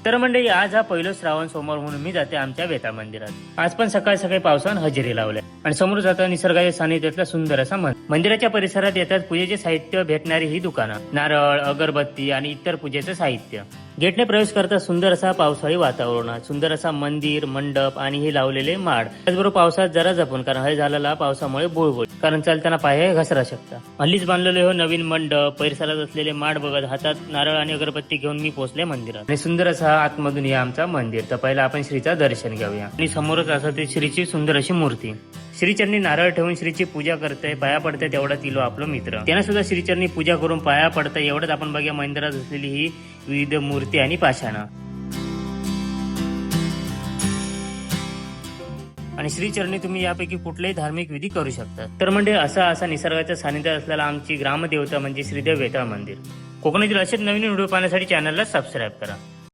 तर मंडळी आज हा पहिला श्रावण सोमवार म्हणून मी जाते आमच्या वेताळ मंदिरात। आज पण सकाळी सकाळी पावसानं हजेरी लावल्या आणि समोर जाता निसर्गाच्या सानिध्यातला सुंदर असा मंदिराच्या परिसरात येतात पूजेचे साहित्य भेटणारी ही दुकानं, नारळ, अगरबत्ती आणि इतर पूजेचं साहित्य। गेटने प्रवेश करता सुंदर असा पावसाळी वातावरण, सुंदर असा मंदिर, मंडप आणि हे लावलेले माड। त्याचबरोबर पावसात जरा जपून, कारण हे झालेला पावसामुळे बुळबुळ, कारण चालताना पाय घसरा शकता। हल्लीच बांधलेले हो नवीन मंडप, परिसरात असलेले माड बघत हातात नारळ आणि अगरबत्ती घेऊन मी पोहोचले मंदिरात। आणि सुंदर असा आतमधून या आमचा मंदिर। तर पहिला आपण श्रीचा दर्शन घेऊया आणि समोरच असं ते श्रीची सुंदर अशी मूर्ती। श्रीचरणी नारळ ठेवून श्रीची पूजा करते, पाया पडते, तेवढा तिलो आपला मित्र त्यांना सुद्धा श्रीचरणी पूजा करून पाया पडतं। एवढंच आपण बघूया मंदिरात असलेली ही विविध मूर्ती आणि पाषाणं। आणि श्रीचरणी तुम्ही यापैकी कुठलेही धार्मिक विधी करू शकता। तर म्हणजे असा निसर्गाच्या सानिध्यात असलेला आमची ग्रामदेवता म्हणजे श्रीदेव वेताळ मंदिर। कोकणातील असेच नवीन व्हिडिओ पाहण्यासाठी चॅनलला सबस्क्राईब करा।